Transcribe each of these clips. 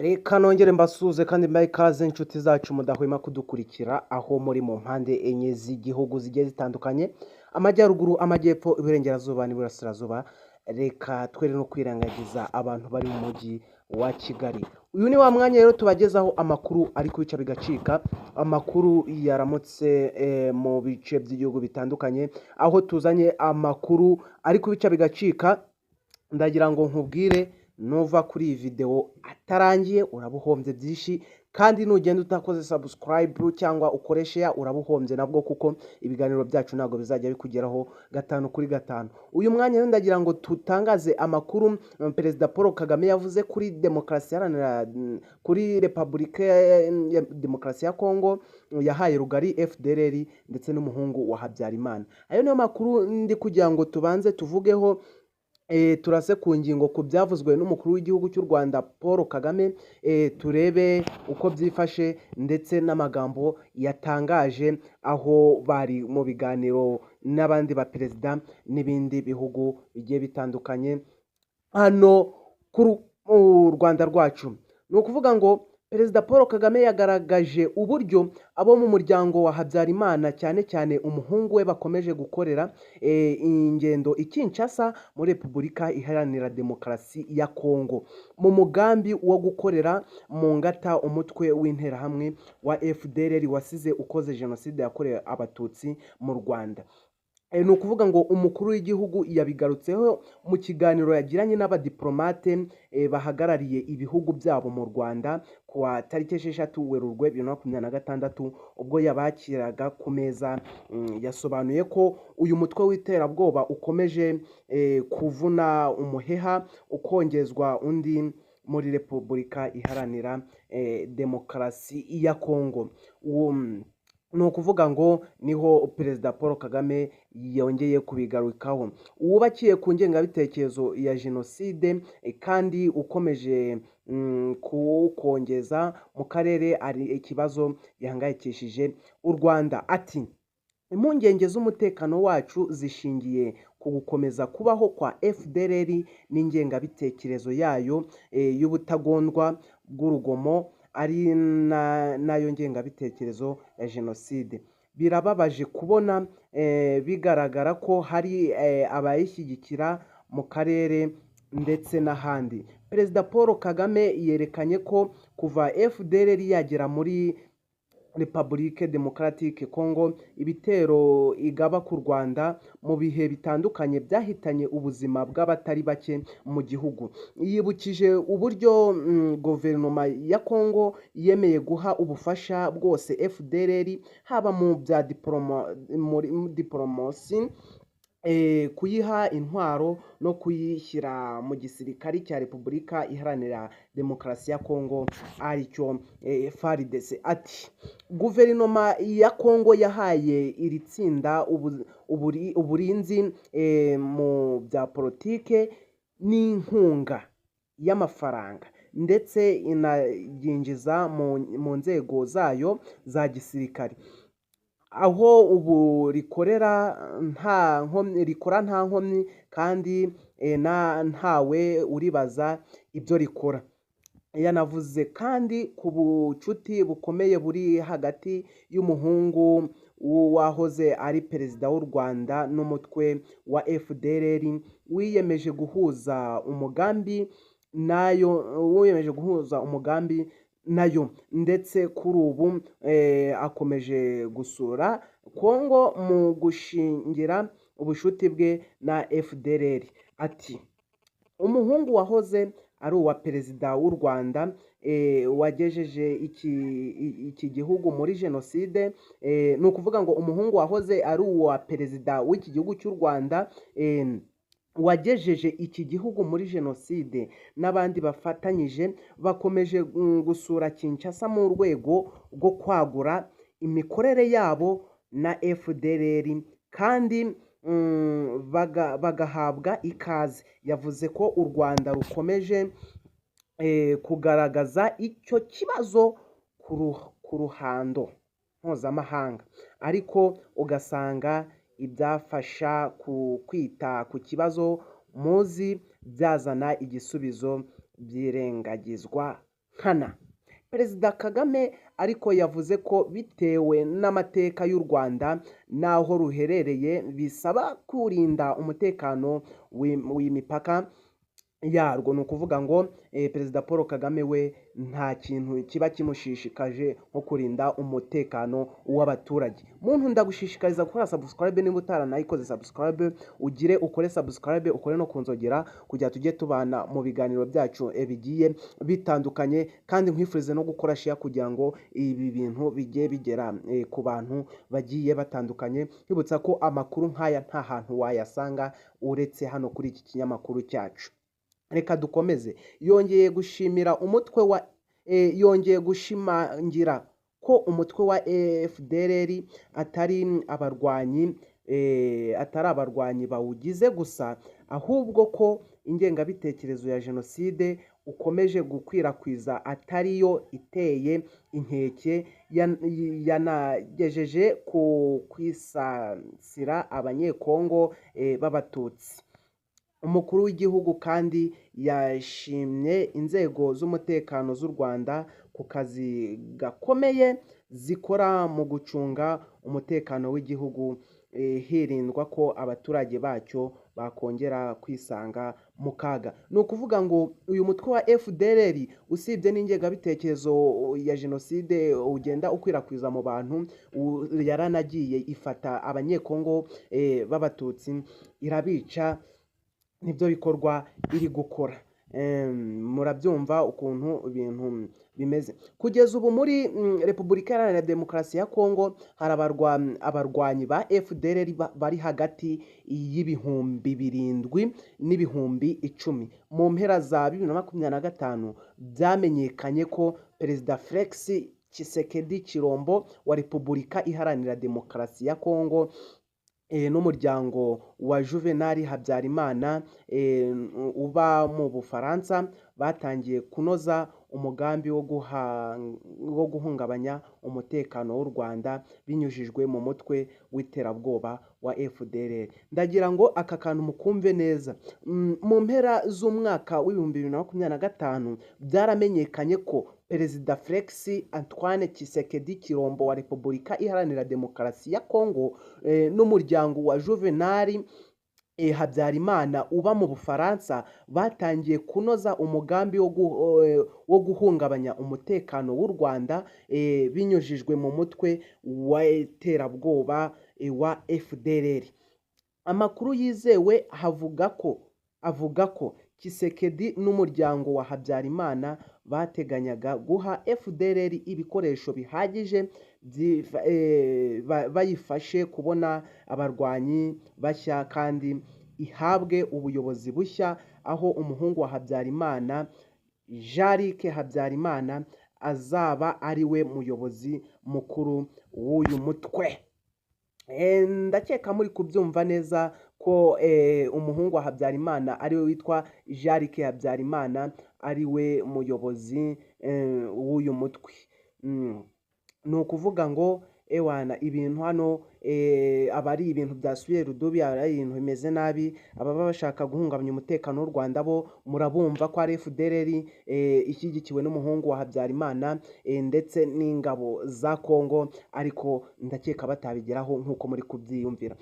Reka nongere mbasuhuze kandi mbahe ikaze inshuti zacu mudahwema kudukurikira aho muri mu mpande enye z'igihugu zigiye zitandukanye, amajyaruguru, amajyepfo, iburengerazuba n'iburasirazuba. Reka twere no kwirengagiza abantu bari mu mujyi wa Kigali. Uyu ni wa mwanya rero tubagezaho amakuru ari kubica bigacika, amakuru yaramutse mu bice by'igihugu bitandukanye, aho tuzanye amakuru ari kubica bigacika. Ndagira ngo nkubwire, nuva kuri iyi video atarangiye urabuhombye byinshi, kandi nugenda utakoze subscribe cyangwa ukoreshe urabuhombye nabwo, kuko ibiganiro byacu ntabwo bizajya bikugeraho gatanu kuri gatanu. Uyu mwanya rero ndagira ngo tutangaze amakuru Perezida Paul Kagame yavuze kuri kuri Repubulika ya Demokarasi ya Kongo yahaye rugari FDLR ndetse n'umuhungu wa Habyarimana. Ayo niyo makuru ndi kugira ngo tubanze tuvugeho. Turase ku ngingo ku byavuzwe n'umukuru w'igihugu cy'u Rwanda Paul Kagame, turebe uko byifashe ndetse n'amagambo yatangaje aho bari mu biganiro n'abandi baperezida n'ibindi bihugu bigiye bitandukanye hano mu Rwanda rwacu. Ni ukuvuga ngo Perezida Paul Kagame yagaragaje uburyo abo mu muryango wa Habyarimana cyane cyane umuhungu we bakomeje gukorera ingendo i Kinshasa muri Repubulika Iharanira Demokarasi ya Kongo, mu mugambi wo gukorera mu ngata umutwe w'interahamwe wa FDLR wasize ukoze jenoside yakorewe abatutsi mu Rwanda. Ni ukuvuga ngo umukuru w'igihugu yabigarutseho mu kiganiro yagiranye n'abadiplomate bahagarariye ibihugu byabo mu Rwanda kuwa tariki 6 Werurwe 2026, ubwo yabakiraga ku meza. Yasobanuye ko uyu mutwe w'iterabwoba ukomeje kuvuna umuheha, ukongezwa undi muri Repubulika Iharanira Demokarasi ya Kongo. Ni ukuvuga ngo niho Perezida Paul Kagame yongeye kubigarukaho. Wubakiye ku ngengabitekerezo ya jenoside kandi ukomeje kongeza mu karere ari ikibazo gihangayikishije u Rwanda. Ati impungenge z'umutekano wacu zishingiye ku gukomeza kubaho kwa FDLR n'ingengabitekerezo yayo y'ubutagondwa bw'urugomo ari nayo ngengabitekerezo ya jenoside. Birababaje kubona bigaragara ko hari abayishyigikira mu karere ndetse n'ahandi. Perezida Paul Kagame yerekanye ko kuva FDLR yagera muri Repubulika Demokarasi Kongo, ibitero igaba ku Rwanda mu bihe bitandukanye byahitanye ubuzima bw'abatari bake mu gihugu. Yibukije uburyo guverinoma ya Kongo yemeye guha ubufasha bwose FDLR, haba mu bya diplomasi, kuyiha intwaro no kuyishyira mu gisirikari cya Repubulika Iharanira Demokarasi ya Kongo aricyo FARDC. Ati guverinoma ya Kongo yahaye iri tsinda uburinzi mu bya politike n'inkunga y'amafaranga, ndetse inaryinjiza mu nzego zayo za gisirikare, aho ubu rikora nta nkomyi kandi ntawe uribaza ibyo rikora. Yanavuze kandi ku bucuti bukomeye buri hagati y'umuhungu wahoze ari perezida w'u Rwanda n'umutwe wa FDLR wiyemeje guhuza umugambi nayo, ndetse kuri ubu akomeje gusura Kongo mu gushingira ubushuti bwe na FDLR. Ati umuhungu wahoze ari uwa perezida w'u Rwanda wagejeje iki gihugu muri jenoside. Ni ukuvuga ngo umuhungu wahoze ari uwa perezida w'iki gihugu cy'u Rwanda wagejeje iki gihugu muri jenoside n'abandi bafatanyije bakomeje gusura Kinshasa mu rwego rwo kwagura imikorere yabo na FDLR kandi bagahabwa ikaze. Yavuze ko u Rwanda rukomeje kugaragaza icyo kibazo ku ruhando mpuzamahanga, ariko ugasanga ibyafasha kwita ku kibazo muzi byazana igisubizo byirengagizwa nkana. Perezida Kagame ariko yavuze ko bitewe n'amateka y'u Rwanda n'aho ruherereye bisaba kurinda umutekano w'imipaka yarwo. Ni ukuvuga ngo Perezida Paul Kagame we nta kintu kiba kimushishikaje nko kurinda umutekano w'abaturage. Muntu ndagushishikariza gukora subscribe niba utaranayikoze subscribe, ukore subscribe, ukore no kunzogera kugira tujye tubana mu biganiro byacu bigiye bitandukanye, kandi nkwifurize no gukora share kugira ngo ibi bintu bijye bigera ku bantu bagiye batandukanye. Nkibutsa ko amakuru nk'aya nta hantu wayasanga uretse hano kuri iki kinyamakuru cyacu. Reka dukomeze. Yongeye gushimangira ko umutwe wa FDLR atari abarwanyi bawugize gusa, ahubwo ko ingengabitekerezo ya jenoside ukomeje gukwirakwiza atariyo iteye inkeke, yanagejeje ku kwisasira abanyekongo b'abatutsi. Umukuru w'igihugu kandi yashimye inzego z'umutekano z'u Rwanda ku kazi gakomeye zikora mu gucunga umutekano w'igihugu, hirindwa ko abaturage bacyo bakongera kwisanga mu kaga. Ni ukuvuga ngo uyu mutwe wa FDLR usibye n'ingengabitekerezo ya jenoside ugenda ukwirakwiza mu bantu, yaranagiye ifata abanyekongo b'abatutsi irabica. Nibyo bikorwa iri gukora. Murabyumva ukuntu ibintu bimeze. Kugeza ubu muri Repubulika Iharanira Demokarasi ya Kongo hari abarwanyi ba FDLR bari hagati y'ibihumbi 7 n'ibihumbi 10. Mu mpera za 2025 byamenyekanye ko Perezida Felix Tshisekedi Tshilombo wa Repubulika Iharanira Demokarasi ya Kongo n'umuryango wa Juvenal Habyarimana uba mu Bufaransa batangiye kunoza umugambi wo guhungabanya umutekano w'u Rwanda binyujijwe mu mutwe w'iterabwoba wa FDLR. Ndagira ngo aka kantu mukumve neza. Mu mpera z'umwaka w'2025 byaramenyekanye ko Perezida Felix Antoine Tshisekedi Tshilombo wa Repubulika Iharanira Demokarasi ya Kongo n'umuryango wa Juvenal Habyarimana uba mu Bufaransa batangiye kunoza umugambi wo guhungabanya umutekano w'u Rwanda binyujijwe mu mutwe w'iterabwoba wa FDLR. Amakuru yizewe avuga ko Tshisekedi n'umuryango wa Habyarimana bateganyaga guha FDLR ibikoresho bihagije bayifashe kubona abarwanyi bashya kandi ihabwe ubuyobozi bushya, aho umuhungu wa Habyarimana Jean-Luc Habyarimana azaba ari we muyobozi mukuru w'uyu mutwe. Ndakeka muri kubyumva neza ko umuhungu wa Habyarimana ari we witwa Jean-Luc Habyarimana ari we muyobozi w'uyu mutwe. Ni ukuvuga ngo ibintu hano aba ari ibintu byasubiye rudubi, ari ibintu bimeze nabi. Ababa bashaka guhungabanya umutekano w'u Rwanda bo murabumva ko ari FDLR ishyigikiwe n'umuhungu wa Habyarimana ndetse n'ingabo za Kongo, ariko ndakeka batabigeraho nk'uko muri kubyiyumvira.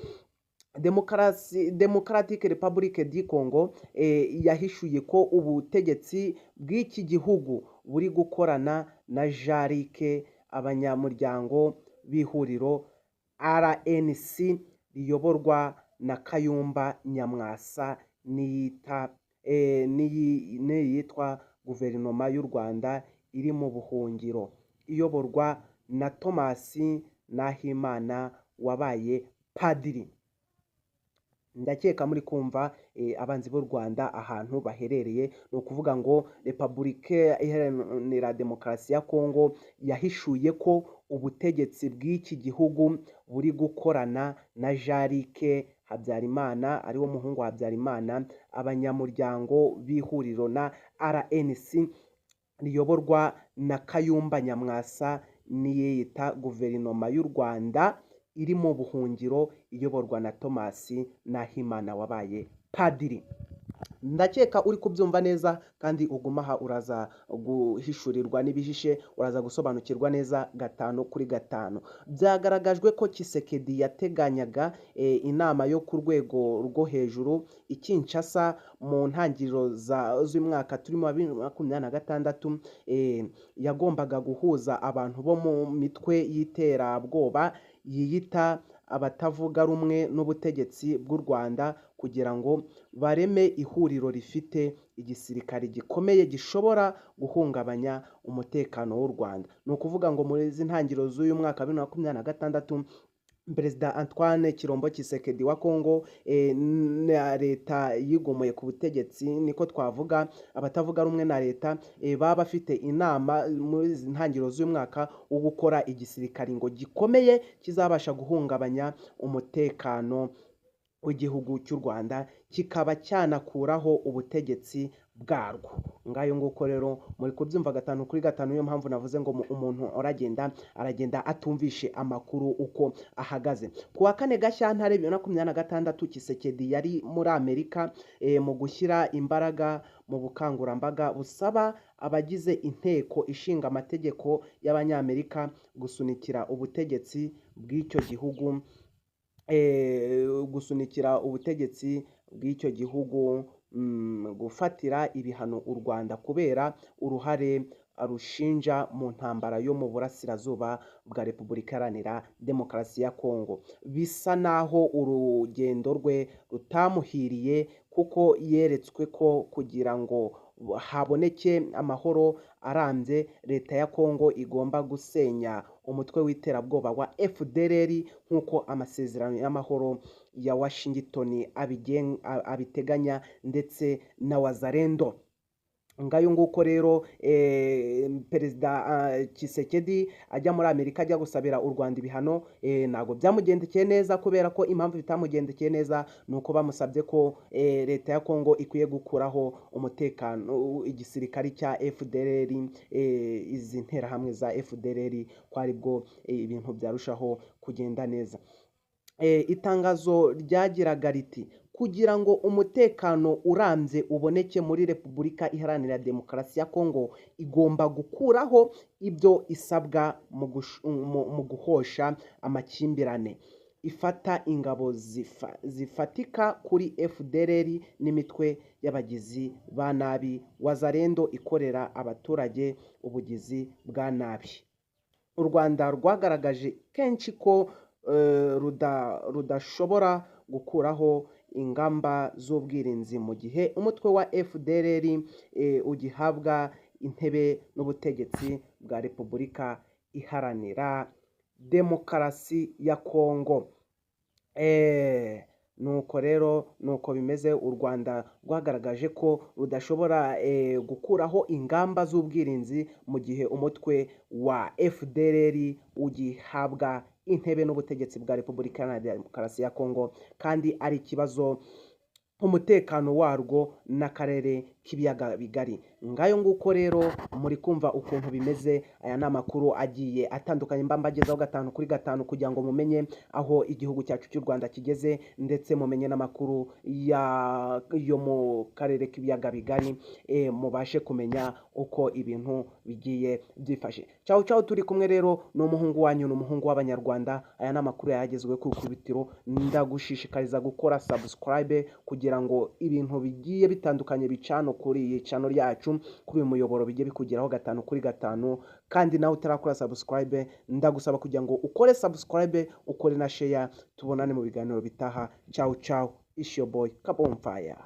Democratic Republic du Congo yahishuye ko ubutegetsi bw'iki gihugu buri gukorana na Jean-Luc, abanyamuryango b'ihuriro RNC riyoborwa na Kayumba Nyamwasa n'iyitwa Guverinoma y'u Rwanda iri mu buhungiro iyoborwa na Thomas Nahimana wabaye padiri. Ndakeka muri kumva abanzi b'u Rwanda ahantu baherereye. Ni ukuvuga ngo Repubulika Iharanira Demokarasi ya Kongo yahishuye ko ubutegetsi bw'iki gihugu buri gukorana na Jean-Luc Habyarimana ari wo muhungu wa Habyarimana, abanyamuryango b'ihuriro na RNC riyoborwa na Kayumba Nyamwasa n'iyita Guverinoma y'u Rwanda iri mu buhungiro iyoborwa na Thomas Nahimana wabaye padiri. ndakeka uri kubyumva neza kandi uguma aha uraza guhishurirwa n'ibihishe, uraza gusobanukirwa neza 5/5. Byagaragajwe ko Tshisekedi yateganyaga inama yo ku rwego rwo hejuru i Kinshasa mu ntangiriro z'umwaka turimo wa 2026, yagombaga guhuza abantu bo mu mitwe y'iterabwoba yiyita abatavuga rumwe n'ubutegetsi bw'u Rwanda kugira ngo bareme ihuriro rifite igisirikare gikomeye gishobora guhungabanya umutekano w'u Rwanda. Ni ukuvuga ngo muri izi ntangiriro z'uyu mwaka wa 2026, Perezida Antoine Chilombo Tshisekedi wa Congo na leta yigomoye ku butegetsi, niko twavuga, abatavuga rumwe na leta baba bafite inama muri izi ntangiriro z'uyu mwaka wo gukora igisirikare ngo gikomeye kizabasha guhungabanya umutekano w'igihugu cy'u Rwanda, kikaba cyanakuraho ubutegetsi bwarwo. Ngayo nguko rero muri kubyumva 5/5, niyo mpamvu navuze ngo umuntu aragenda atumvishe amakuru uko ahagaze. Ku wa 4 Gashyantare 2026, Tshisekedi yari muri Amerika mu gushyira imbaraga mu bukangurambaga busaba abagize inteko ishinga amategeko y'Abanyamerika gusunikira ubutegetsi bw'icyo gihugu gufatira ibihano u Rwanda kubera uruhare arushinja mu ntambara yo mu burasirazuba bwa Repubulika Iharanira Demokarasi ya Kongo. Bisa naho urugendo rwe rutamuhiriye kuko yeretswe ko kugira ngo haboneke amahoro arambye, leta ya Kongo igomba gusenya umutwe w'iterabwoba wa FDLR nk'uko amasezerano y'amahoro ya Washington abiteganya, ndetse na Wazalendo. Ngayo nguko rero Perezida Tshisekedi ajya muri Amerika ajya gusabira u Rwanda ibihano, ntabwo byamugendekeye neza, kubera ko impamvu bitamugendekeye neza ni uko bamusabye ko leta ya Kongo ikwiye gukuraho umutekano igisirikari cya FDLR, izi nterahamwe za FDLR, ko aribwo ibintu byarushaho kugenda neza. Itangazo ryagiraga riti kugira ngo umutekano urambye uboneke muri Repubulika Iharanira Demokarasi ya Kongo, igomba gukuraho ibyo isabwa mu guhosha amakimbirane, ifata ingabo zifatika kuri FDLR n'imitwe y'abagizi ba nabi, Wazalendo ikorera abaturage ubugizi bwa nabi. U Rwanda rwagaragaje kenshi ko rudashobora gukuraho ingamba z'ubwirinzi mu gihe umutwe wa FDLR ugihabwa intebe n'ubutegetsi bwa Repubulika Iharanira Demokarasi ya Kongo. Nuko rero nuko bimeze. U Rwanda rwagaragaje ko rudashobora gukuraho ingamba z'ubwirinzi mu gihe umutwe wa FDLR ugihabwa intebe n'ubutegetsi bwa Repubulika Iharanira Demokarasi ya Kongo, kandi ari ikibazo umutekano warwo n'akarere k'ibiyaga bigari. Ngayo nguko rero muri kumva ukuntu bimeze. Aya ni amakuru agiye atandukanye mbagezaho 5/5 kugira ngo mumenye aho igihugu cyacu cy'u Rwanda kigeze, ndetse mumenye n'amakuru yo mu karere k'ibiyaga bigari, mubashe kumenya uko ibintu bigiye byifashe. Ciao ciao, turi kumwe rero n'umuhungu wanyu, n'umuhungu w'Abanyarwanda. Aya ni amakuru yagezwe ku ikubitiro. Ndagushishikariza gukora subscribe kugira ngo ibintu bigiye bitandukanye bicano kuri iyi channel yacu, kuri uyu muyoboro bigiye bikugeraho 5/5. Kandi nawe utarakora subscribe, ndagusaba kugira ngo ukore subscribe, ukore na share. Tubonane mu biganiro bitaha. Ciao ciao, it's your boy Kabonfire.